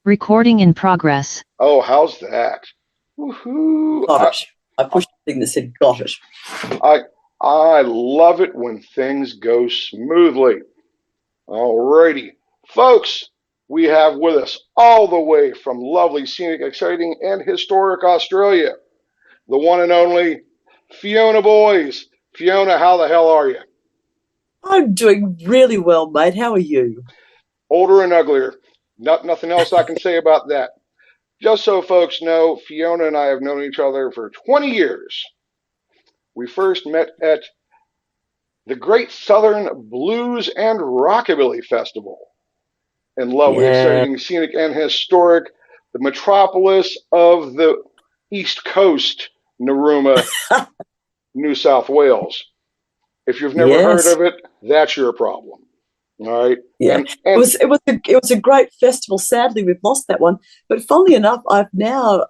Recording in progress. Oh, how's that? Woohoo! Got it. I pushed the thing that said got it. I I love it when things go smoothly. Alrighty, folks, we have with us all the way from lovely, scenic, exciting, and historic Australia, the one and only Fiona Boys. Fiona, how the hell are you? I'm doing really well, mate. How are you? Older and uglier. Nothing else I can say about that. Just so folks know, Fiona and I have known each other for 20 years. We first met at the Great Southern Blues and Rockabilly Festival in lovely, Yeah. exciting, scenic, and historic, the metropolis of the East Coast, Narooma, New South Wales. If you've never heard Yes. of it, that's your problem. All right. Yeah. And It and was it was a great festival. Sadly, we've lost that one. But funnily enough, I've now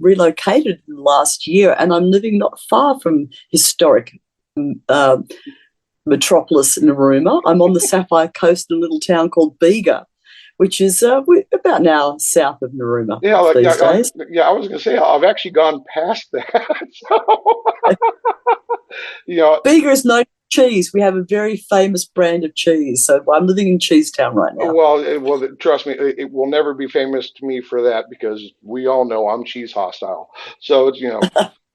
relocated last year, and I'm living not far from historic um, uh, metropolis Narooma. I'm on the Sapphire Coast in a little town called Bega, which is about an hour south of Narooma yeah, like, these days. yeah, I was gonna say I've actually gone past that. So, you know, Bega is known for cheese. We have a very famous brand of cheese. So I'm living in Cheesetown right now. trust me, it will never be famous to me for that because we all know I'm cheese hostile. So it's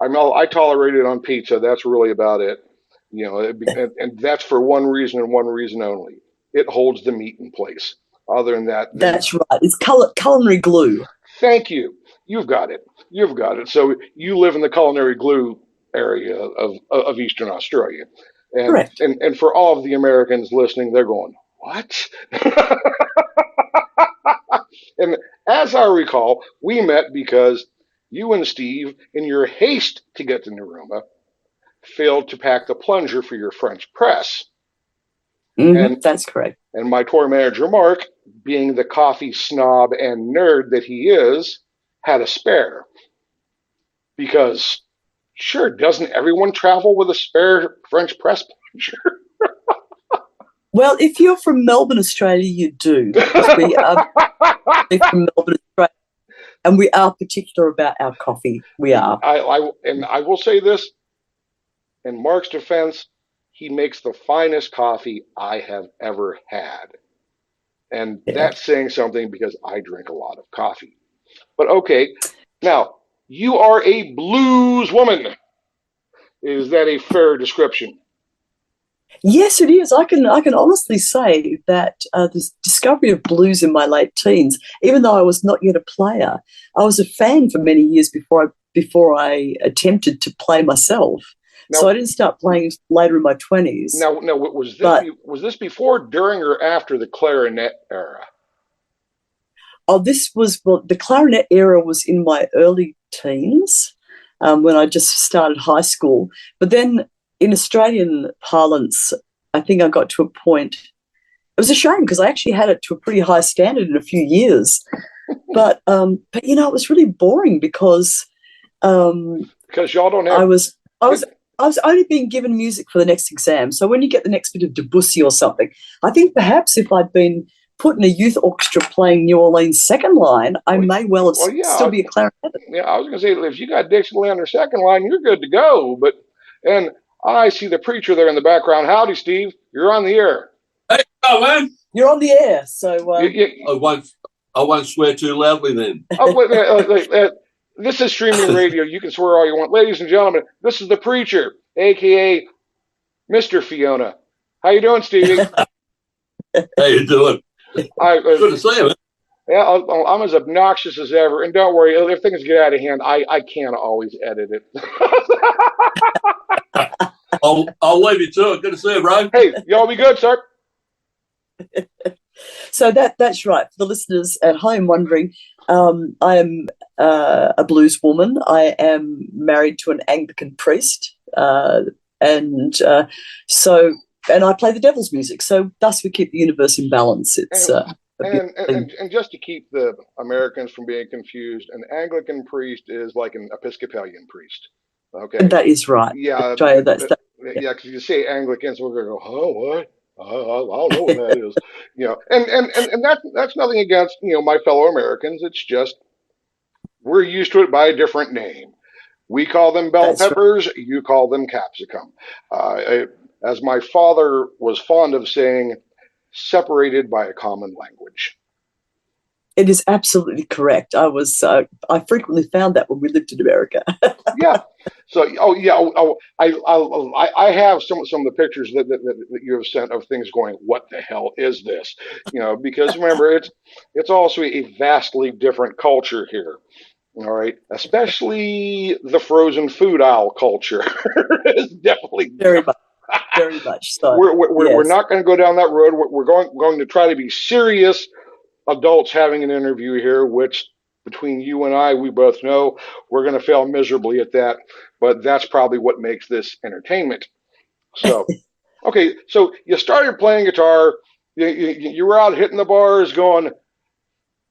I tolerate it on pizza. That's really about it. And that's for one reason and one reason only. It holds the meat in place. Other than that, then That's right. It's culinary glue. thank you. You've got it. You've got it. So you live in the culinary glue area of Eastern Australia, and Correct. and for all of the Americans listening, they're going, what? And as I recall, we met because you and Steve, in your haste to get to Narooma, failed to pack the plunger for your French press. And That's correct. and my tour manager Mark, being the coffee snob and nerd that he is, had a spare. Because sure, doesn't everyone travel with a spare French press plunger? Well, if you're from Melbourne, Australia, you do, because we are from Melbourne, Australia, and we are particular about our coffee. We are. I will say this in Mark's defense, he makes the finest coffee I have ever had. And Yeah. that's saying something because I drink a lot of coffee. But okay, now you are a blues woman. Is that a fair description? Yes, it is. I can honestly say that the discovery of blues in my late teens, even though I was not yet a player, I was a fan for many years before I attempted to play myself. So Now, I didn't start playing later in my 20s. now, But was this before, during, or after the clarinet era? this was, well, the clarinet era was in my early teens, when I just started high school. But then in Australian parlance, I think I got to a point. It was a shame because I actually had it to a pretty high standard in a few years. But it was really boring because um, Because y'all don't I have. was I was I was only being given music for the next exam. So when you get the next bit of Debussy or something, I think perhaps if I'd been put in a youth orchestra playing New Orleans second line, I Well, may well have well, still yeah, be a clarinet. yeah. I was going to say if you got Dixieland or second line, you're good to go. And I see the preacher there in the background. Howdy, Steve. You're on the air. Hey, oh man, You're on the air, so I won't swear too loudly then. Oh, wait, this is streaming radio. You can swear all you want, ladies and gentlemen. This is the preacher, aka Mr. Fiona. How you doing, Stevie? How you doing? I, Good to see you, man. yeah, I'm as obnoxious as ever. And don't worry, if things get out of hand, I can always edit it. I'll leave you to it. Good to see you, bro. Hey, y'all be good, sir. so that's right. For the listeners at home wondering, I am a blues woman. I am married to an Anglican priest, and so and I play the devil's music. So thus we keep the universe in balance. It's And a bit. and just to keep the Americans from being confused, an Anglican priest is like an Episcopalian priest. Okay. That is right. Yeah, That's that. Yeah. yeah, because you say Anglicans, we're going to go, oh, what? I don't know what that is. And that's nothing against my fellow Americans. It's just we're used to it by a different name. We call them bell That's right. peppers. You call them capsicum. As my father was fond of saying, separated by a common language. It is absolutely correct. I frequently found that when we lived in America. Yeah. So, oh yeah, I have some of the pictures that you have sent of things going. What the hell is this? Because remember, it's also a vastly different culture here. All right, especially the frozen food aisle culture is definitely Very different. much, very much so. We're Yes. not going to go down that road. We're going to try to be serious adults having an interview here, which between you and I, we both know we're going to fail miserably at that. But that's probably what makes this entertainment. So, okay, so you started playing guitar. You were out hitting the bars, going,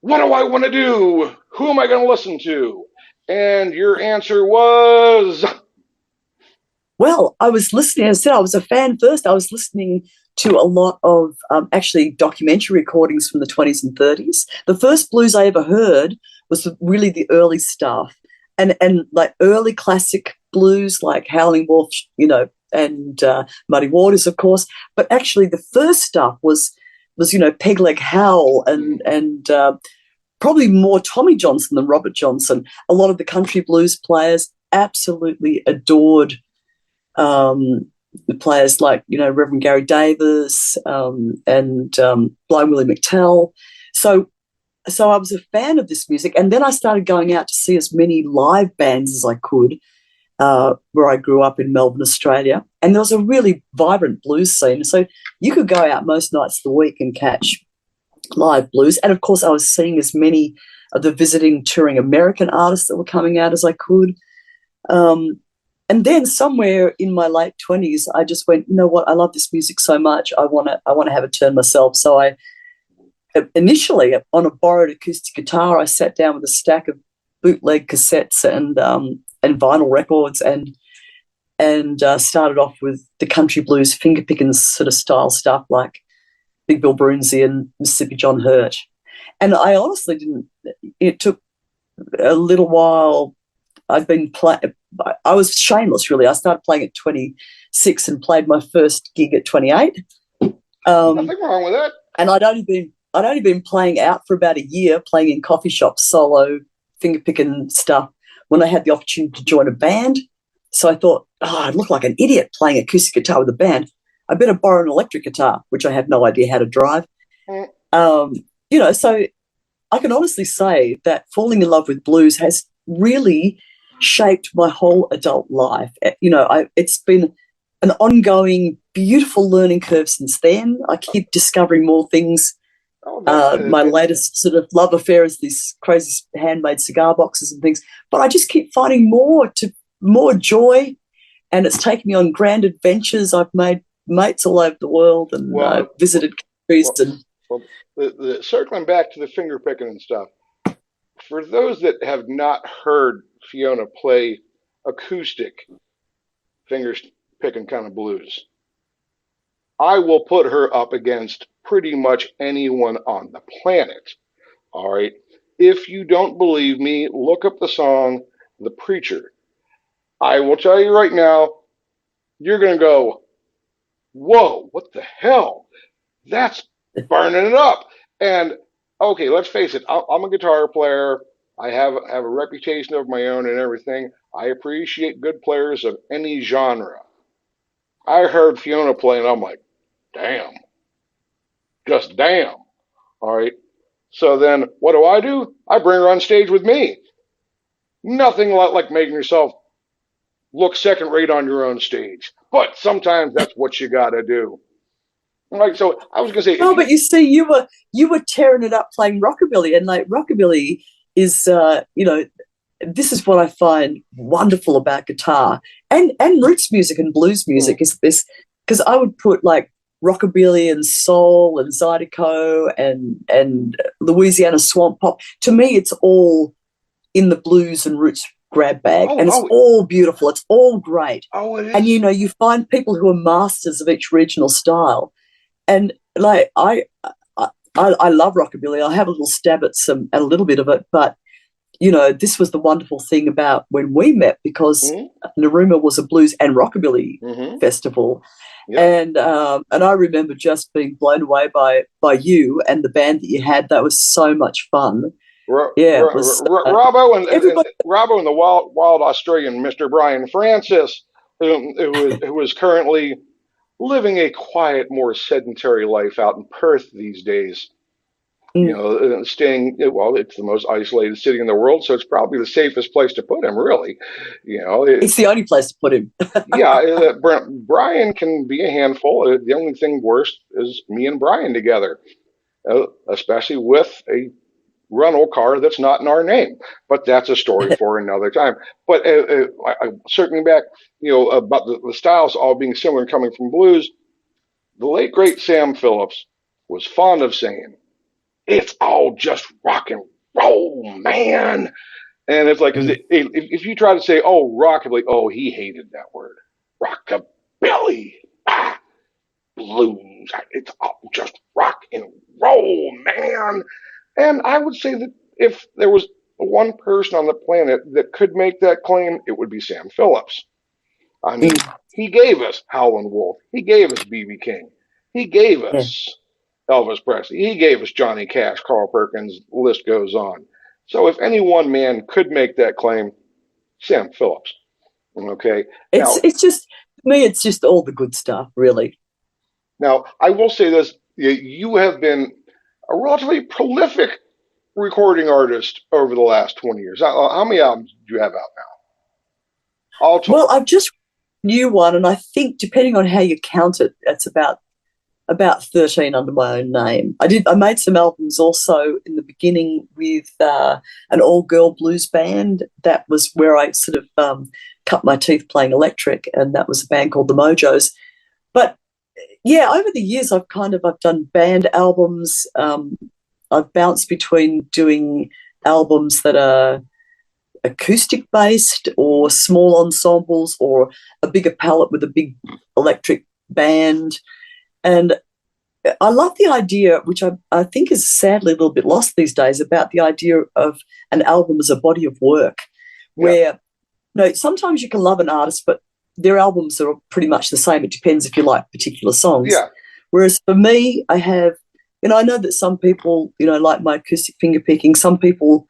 "What do I want to do? Who am I going to listen to?" And your answer was, Well, I was listening. As I said, I was a fan first. I was listening to a lot of actually documentary recordings from the 20s and 30s. The first blues I ever heard was really the early stuff, and like early classic blues like Howling Wolf, and Muddy Waters, of course. But actually, the first stuff was Peg Leg Howl and probably more Tommy Johnson than Robert Johnson. A lot of the country blues players absolutely adored the players like Reverend Gary Davis and Blind Willie McTell. So I was a fan of this music, and then I started going out to see as many live bands as I could, where I grew up in Melbourne, Australia, and there was a really vibrant blues scene. So you could go out most nights of the week and catch live blues, and of course I was seeing as many of the visiting touring American artists that were coming out as I could. And then somewhere in my late 20s, I just went, you know what? I love this music so much. I want to have a turn myself. So I initially on a borrowed acoustic guitar, I sat down with a stack of bootleg cassettes and vinyl records and started off with the country blues finger picking sort of style stuff like Big Bill Broonzy and Mississippi John Hurt. And I honestly didn't. It took a little while. I was shameless, really. I started playing at 26 and played my first gig at 28. nothing wrong with that. And I'd only been playing out for about a year, playing in coffee shops, solo, finger picking stuff, when I had the opportunity to join a band. So I thought, I'd look like an idiot playing acoustic guitar with a band. I better borrow an electric guitar, which I had no idea how to drive. So I can honestly say that falling in love with blues has really shaped my whole adult life. It's been an ongoing, beautiful learning curve since then. I keep discovering more things. My latest sort of love affair is these crazy handmade cigar boxes and things. But I just keep finding more joy, and it's taken me on grand adventures. I've made mates all over the world and visited countries. Circling back to the finger picking and stuff, for those that have not heard Fiona play acoustic finger picking kind of blues, I will put her up against pretty much anyone on the planet. All right. If you don't believe me, look up the song The Preacher. I will tell you right now, you're going to go, whoa, what the hell? That's burning it up. And okay, let's face it, I'm a guitar player. I have a reputation of my own and everything. I appreciate good players of any genre. I heard Fiona play and I'm like, damn, just damn. All right. So then what do? I bring her on stage with me. Nothing like making yourself look second rate on your own stage. But sometimes that's what you got to do. Right. So I was going to say. Oh, but you see, you were tearing it up playing rockabilly, and like rockabilly is, this is what I find wonderful about guitar and roots music and blues music is this, because I would put like rockabilly and soul and zydeco and Louisiana swamp pop. To me, it's all in the blues and roots grab bag, and it's all beautiful. It's all great. Oh, it is. And you find people who are masters of each regional style, and like I love rockabilly. I have a little stab at a little bit of it, but this was the wonderful thing about when we met, because Narooma was a blues and rockabilly festival, and I remember just being blown away by you and the band that you had. That was so much fun. It was Robbo and the wild Australian Mr. Brian Francis, who was currently living a quiet, more sedentary life out in Perth these days. Staying, well, it's the most isolated city in the world, so it's probably the safest place to put him, really. It's the only place to put him. Yeah, Brian can be a handful. The only thing worse is me and Brian together, especially with a rental car that's not in our name. But that's a story for another time. But circling back, about the styles all being similar and coming from blues, the late great Sam Phillips was fond of saying, "It's all just rock and roll, man." And it's like, if you try to say, "Oh, rockabilly," oh, he hated that word. Rockabilly, blues. It's all just rock and roll, man. And I would say that if there was one person on the planet that could make that claim, it would be Sam Phillips. I mean, he gave us Howlin' Wolf. He gave us B.B. King. He gave us Elvis Presley. He gave us Johnny Cash, Carl Perkins, the list goes on. So if any one man could make that claim, Sam Phillips. Okay. It's just, to me, it's just all the good stuff, really. Now, I will say this. You have been a relatively prolific recording artist over the last 20 years. How many albums do you have out now? All told. Well, I've just new one, and I think, depending on how you count it, it's about 13 under my own name. I made some albums also in the beginning with an all-girl blues band. That was where I sort of cut my teeth playing electric, and that was a band called the Mojos. But yeah, over the years I've done band albums. I've bounced between doing albums that are acoustic based or small ensembles or a bigger palette with a big electric band. And I love the idea, which I think is sadly a little bit lost these days, about the idea of an album as a body of work, where sometimes you can love an artist, but their albums are pretty much the same. It depends if you like particular songs. Yeah. Whereas for me, I have, I know that some people, like my acoustic finger picking. Some people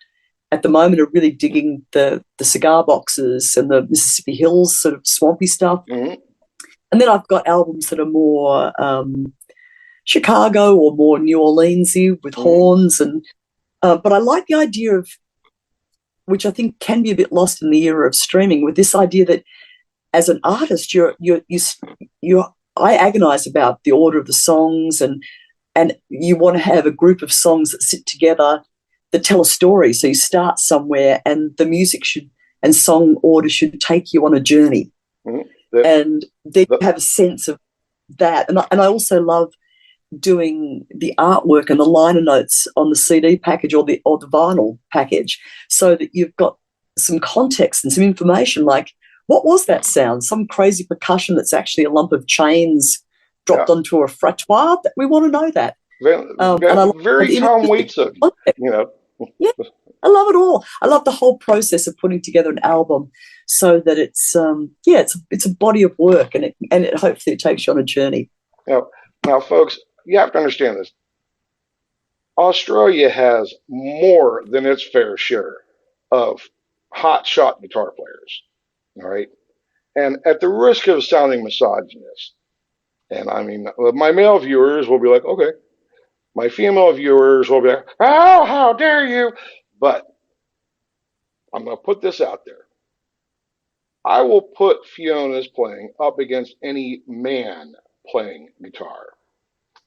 at the moment are really digging the Cigar Boxes and the Mississippi Hills sort of swampy stuff. Mm-hmm. And then I've got albums that are more Chicago or more New Orleansy with horns, and but I like the idea of, which I think can be a bit lost in the era of streaming, with this idea that as an artist, I agonize about the order of the songs, and you want to have a group of songs that sit together that tell a story. So you start somewhere, and the music and song order should take you on a journey. Mm-hmm. And then you have a sense of that. And I also love doing the artwork and the liner notes on the CD package or the vinyl package, so that you've got some context and some information, like, what was that sound? Some crazy percussion that's actually a lump of chains dropped onto a frottoir? We want to know that. Very Tom Waits of you. Yeah, I love it all. I love the whole process of putting together an album, so that it's a body of work, and it hopefully it takes you on a journey. Now, folks, you have to understand this. Australia has more than its fair share of hot shot guitar players. All right. And at the risk of sounding misogynist, and I mean, my male viewers will be like, okay. My female viewers will be like, oh, how dare you? But I'm going to put this out there. I will put Fiona's playing up against any man playing guitar.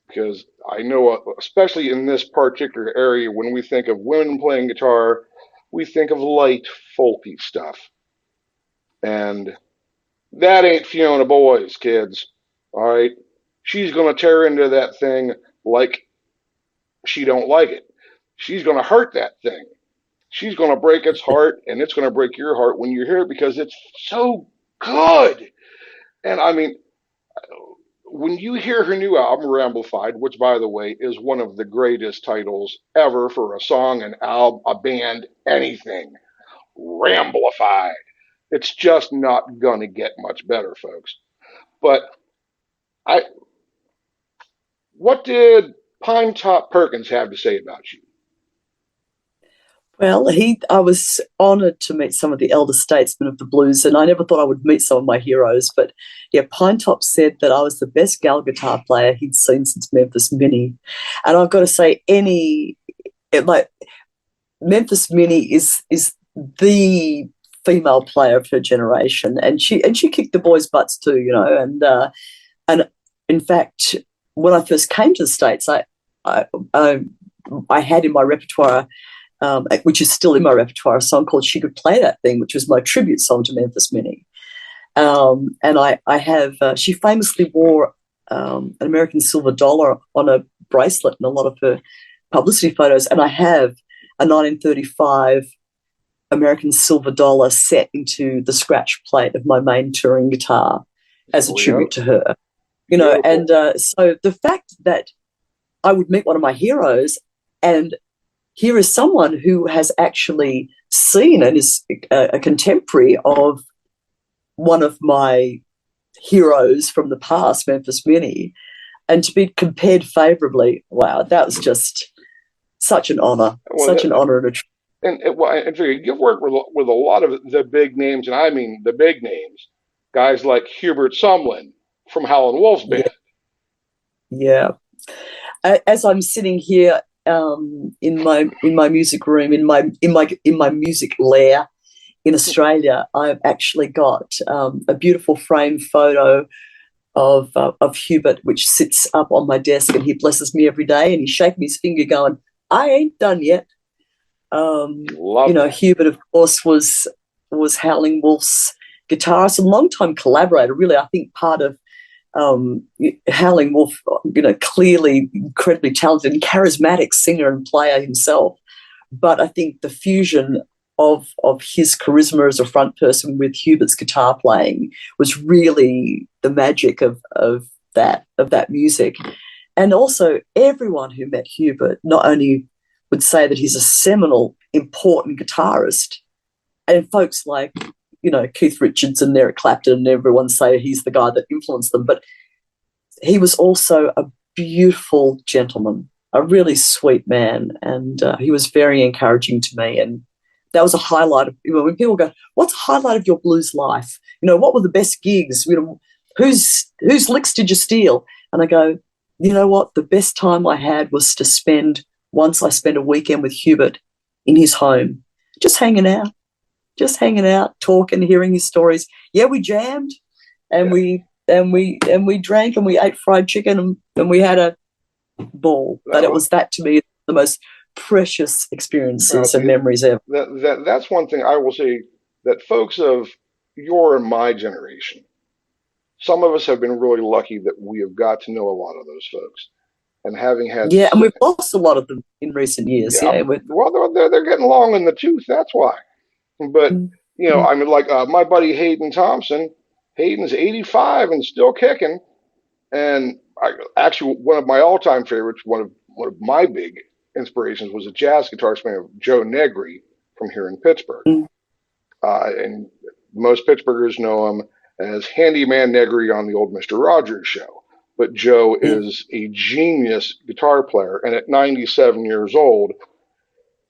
Because I know, especially in this particular area, when we think of women playing guitar, we think of light, folky stuff. And that ain't Fiona Boys, kids. All right? She's going to tear into that thing like she don't like it. She's going to hurt that thing. She's going to break its heart, and it's going to break your heart when you hear it, because it's so good. And I mean, when you hear her new album, Ramblified, which by the way is one of the greatest titles ever for a song, an album, a band, anything, Ramblified. It's just not gonna get much better, folks. But I, what did Pine Top Perkins have to say about you? Well, I was honoured to meet some of the elder statesmen of the blues, and I never thought I would meet some of my heroes. But yeah, Pine Top said that I was the best gal guitar player he'd seen since Memphis Minnie, and I've got to say, like Memphis Minnie is the female player of her generation, and she kicked the boys' butts too, and in fact, when I first came to the States, I had in my repertoire, which is still in my repertoire, a song called "She Could Play That Thing," which was my tribute song to Memphis Minnie. And I have she famously wore an American silver dollar on a bracelet in a lot of her publicity photos, and I have a 1935 American silver dollar set into the scratch plate of my main touring guitar as a tribute to her. Beautiful. And so the fact that I would meet one of my heroes, and here is someone who has actually seen and is a contemporary of one of my heroes from the past, Memphis Minnie, and to be compared favorably, wow, that was just such an honor, an honor and a treat. And you've worked with a lot of the big names, and I mean the big names, guys like Hubert Sumlin from Howlin' Wolf's band. Yeah. As I'm sitting here in my music room, in my music lair in Australia, I've actually got a beautiful framed photo of Hubert, which sits up on my desk, and he blesses me every day, and he's shaking his finger, going, "I ain't done yet." Hubert, of course, was Howling Wolf's guitarist and longtime collaborator. Really, I think part of Howling Wolf, clearly incredibly talented and charismatic singer and player himself. But I think the fusion of his charisma as a front person with Hubert's guitar playing was really the magic of that music. And also, everyone who met Hubert not only would say that he's a seminal, important guitarist, and folks like Keith Richards and Eric Clapton and everyone say he's the guy that influenced them, but he was also a beautiful gentleman, a really sweet man, and he was very encouraging to me. And that was a highlight of, when people go, "What's a highlight of your blues life? What were the best gigs? Whose licks did you steal?" And I go, "You know what? The best time I had was to spend a weekend with Hubert in his home, just hanging out, talking, hearing his stories. Yeah, we jammed, and we drank, and we ate fried chicken, and we had a ball." But it was that, to me, the most precious experiences and memories ever. That's one thing I will say, that folks of your and my generation, some of us have been really lucky that we have got to know a lot of those folks. And having had and we've lost a lot of them in recent years. Well, they're getting long in the tooth. That's why. But I mean, like my buddy Hayden Thompson. Hayden's 85 and still kicking. And actually, one of my all-time favorites, one of my big inspirations, was a jazz guitarist named Joe Negri from here in Pittsburgh. And most Pittsburghers know him as Handyman Negri on the old Mr. Rogers show. But Joe is a genius guitar player, and at 97 years old,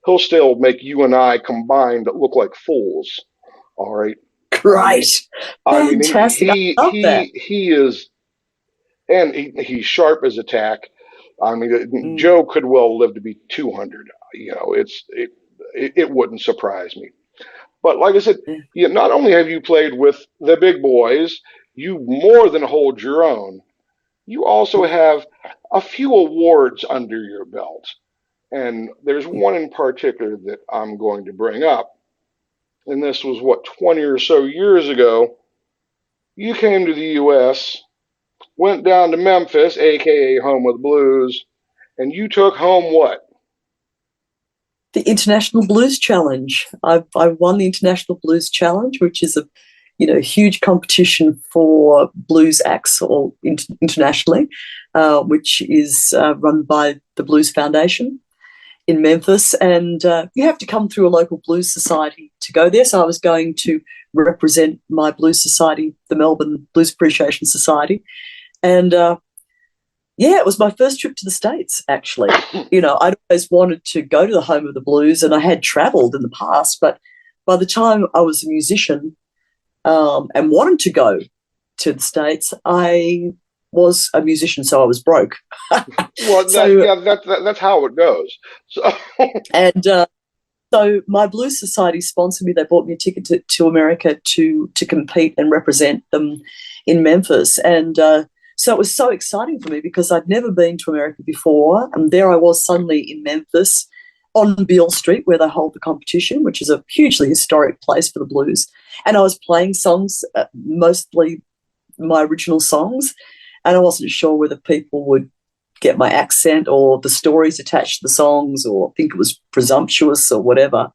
he'll still make you and I combined look like fools. All right, right? Fantastic. I mean, he is, and he's sharp as a tack. I mean, Joe could well live to be 200. It wouldn't surprise me. But like I said, not only have you played with the big boys, you more than hold your own. You also have a few awards under your belt. And there's one in particular that I'm going to bring up. And this was, 20 or so years ago. You came to the U.S., went down to Memphis, a.k.a. home of the blues, and you took home what? The International Blues Challenge. I won the International Blues Challenge, which is huge competition for blues acts or internationally, which is run by the Blues Foundation in Memphis. And you have to come through a local blues society to go there. So I was going to represent my blues society, the Melbourne Blues Appreciation Society. And it was my first trip to the States, actually. I'd always wanted to go to the home of the blues, and I had travelled in the past, but by the time I was a musician and wanted to go to the States, I was a musician, so I was broke. Well, that's how it goes. So. And so my Blues Society sponsored me. They bought me a ticket to America to compete and represent them in Memphis. And so it was so exciting for me because I'd never been to America before. And there I was suddenly in Memphis on Beale Street where they hold the competition, which is a hugely historic place for the blues. And I was playing songs, mostly my original songs, and I wasn't sure whether people would get my accent or the stories attached to the songs or think it was presumptuous or whatever.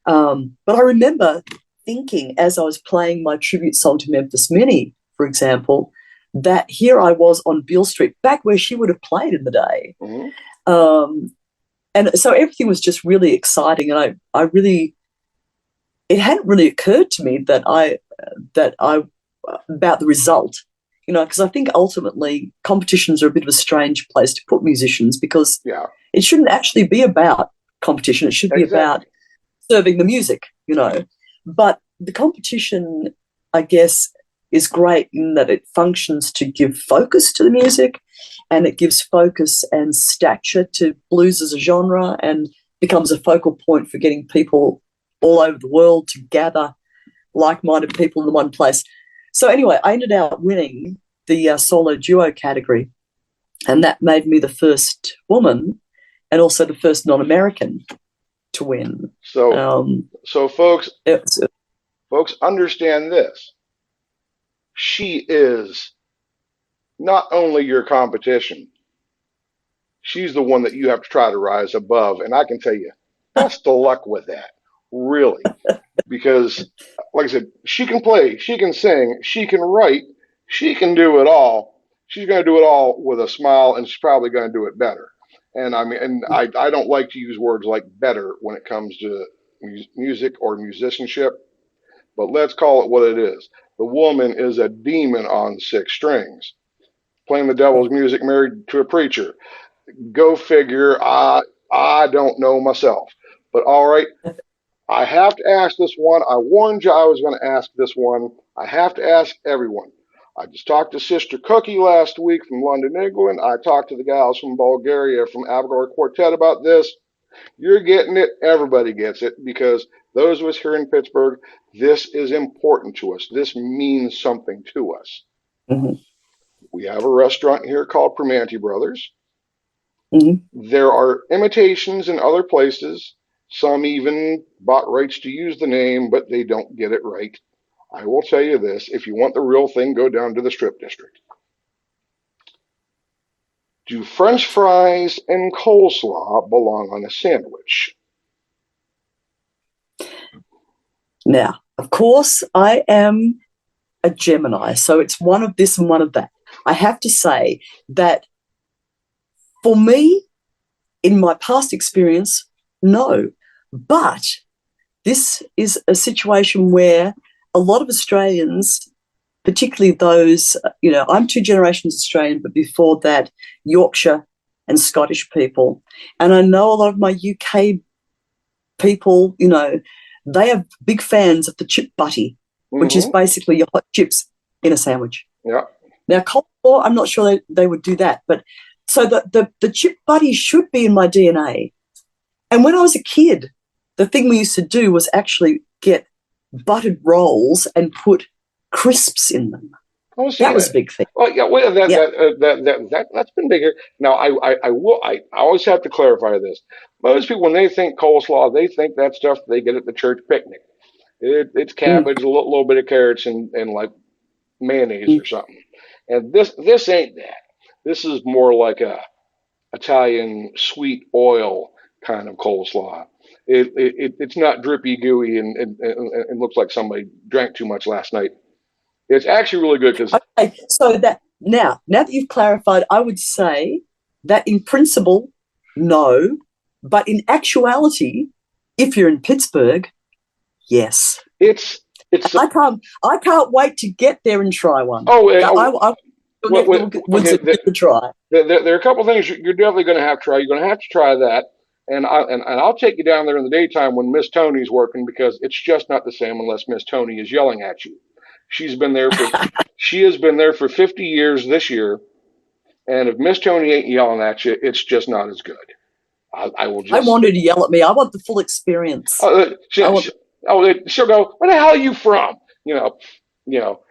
But I remember thinking as I was playing my tribute song to Memphis Minnie, for example, that here I was on Beale Street, back where she would have played in the day. Mm-hmm. And so everything was just really exciting. And it hadn't really occurred to me that I about the result, because I think ultimately competitions are a bit of a strange place to put musicians because it shouldn't actually be about competition. It should be about serving the music, But the competition, I guess, is great in that it functions to give focus to the music, and it gives focus and stature to blues as a genre and becomes a focal point for getting people all over the world to gather like-minded people in one place. So anyway, I ended up winning the solo duo category, and that made me the first woman and also the first non-American to win. So folks understand this. She is not only your competition, she's the one that you have to try to rise above. And I can tell you, best of luck with that, really. Because, like I said, she can play, she can sing, she can write, she can do it all. She's going to do it all with a smile, and she's probably going to do it better. And I don't like to use words like better when it comes to music or musicianship, but let's call it what it is. The woman is a demon on six strings, playing the devil's music, married to a preacher. Go figure. I don't know myself, but all right. I have to ask this one. I warned you I was going to ask this one. I have to ask everyone. I just talked to Sister Cookie last week from London, England. I talked to the gals from Bulgaria, from Abgar Quartet about this. You're getting it. Everybody gets it, because those of us here in Pittsburgh, this is important to us. This means something to us. Mm-hmm. We have a restaurant here called Primanti Brothers. Mm-hmm. There are imitations in other places. Some even bought rights to use the name, but they don't get it right. I will tell you this. If you want the real thing, go down to the Strip District. Do French fries and coleslaw belong on a sandwich? Now, of course, I am a Gemini, so it's one of this and one of that. I have to say that for me, in my past experience, no. But this is a situation where a lot of Australians, particularly those, I'm two generations Australian, but before that, Yorkshire and Scottish people. And I know a lot of my UK people, they are big fans of the chip butty, which is basically your hot chips in a sandwich. Yeah. Now, coleslaw, I'm not sure they would do that. But so the chip butty should be in my DNA. And when I was a kid, the thing we used to do was actually get buttered rolls and put crisps in them. That was a big thing. Well, that's been bigger. Now, I always have to clarify this. Most people, when they think coleslaw, they think that stuff they get at the church picnic. It's cabbage, a little bit of carrots, and like mayonnaise or something. And this ain't that. This is more like a Italian sweet oil kind of coleslaw. It's not drippy, gooey, and looks like somebody drank too much last night. It's actually really good because Okay, so that now that you've clarified, I would say that in principle, no, but in actuality, if you're in Pittsburgh, yes. it's I can't wait to get there and try one. oh, I would give a try. There are a couple of things you're definitely going to have to try. You're going to have to try that, and I'll take you down there in the daytime when Miss Tony's working because it's just not the same unless Miss Tony is yelling at you. She has been there for 50 years this year, and if Miss Tony ain't yelling at you, it's just not as good. I will I just. want her to yell at me. I want the full experience. She'll go, "Where the hell are you from?" You know.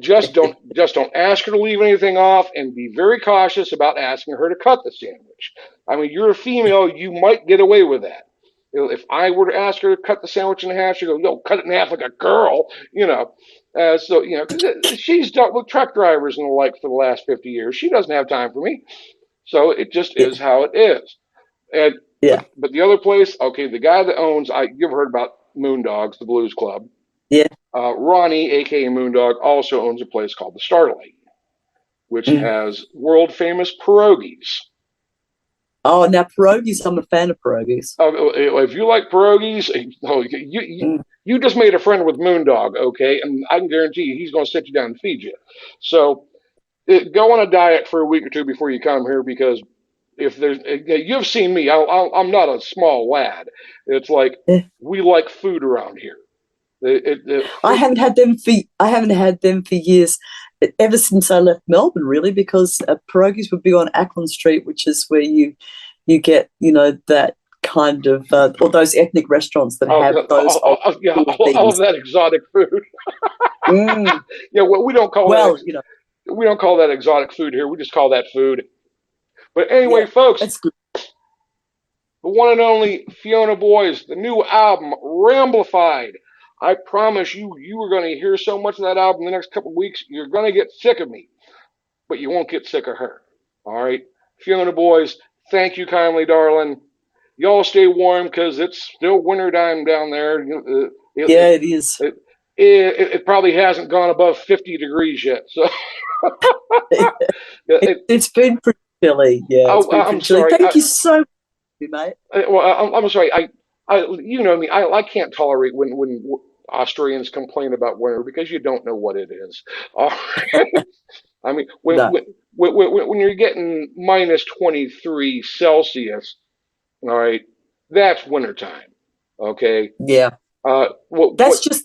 Just don't ask her to leave anything off, and be very cautious about asking her to cut the sandwich. I mean, you're a female, you might get away with that. If I were to ask her to cut the sandwich in half, she'd go, "No, cut it in half like a girl." Because she's dealt with truck drivers and the like for the last 50 years. She doesn't have time for me, so it just Yeah. is how it is. And Yeah. but the other place, okay, the guy that owns, you've heard about Moondogs, the Blues Club. Yeah. Ronnie, aka Moondog, also owns a place called the Starlight, which Mm. has world famous pierogies. Oh, now pierogies, I'm a fan of pierogies. If you like pierogies, you just made a friend with Moondog, okay? And I can guarantee you he's going to sit you down and feed you. So go on a diet for a week or two before you come here because if there's, you've seen me, I'm not a small lad. It's like we like food around here. I haven't had them for years, ever since I left Melbourne, really, because pierogies would be on Ackland Street, which is where you get that kind of or those ethnic restaurants that have those all of that exotic food. Mm. Yeah, well, we don't call that. We don't call that exotic food here. We just call that food. But anyway, folks, that's good. The one and only Fiona Boyes, the new album, Ramblified. I promise you, you are going to hear so much of that album in the next couple of weeks, you're going to get sick of me, but you won't get sick of her. All right? Fiona Boyes, thank you kindly, darling. Y'all stay warm because it's still winter time down there. It is. It probably hasn't gone above 50 degrees yet. So it's been pretty chilly. Yeah, I'm sorry. Thank you so much, mate. Well, I'm sorry. You know me. I can't tolerate when Australians complain about winter because you don't know what it is. I mean, when you're getting minus 23 Celsius, all right, that's wintertime. Okay. Yeah. That's just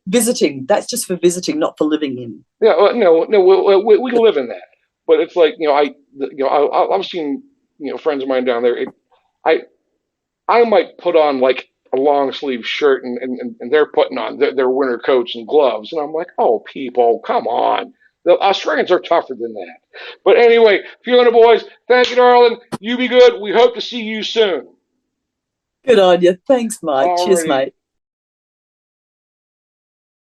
visiting. That's just for visiting, not for living in. Yeah. No. We live in that, but it's like I've seen friends of mine down there. I might put on like a long sleeve shirt and they're putting on their winter coats and gloves. And I'm like, oh, people, come on. The Australians are tougher than that. But anyway, Fiona Boyes, thank you, darling. You be good. We hope to see you soon. Good on you. Thanks, mate. Cheers, mate.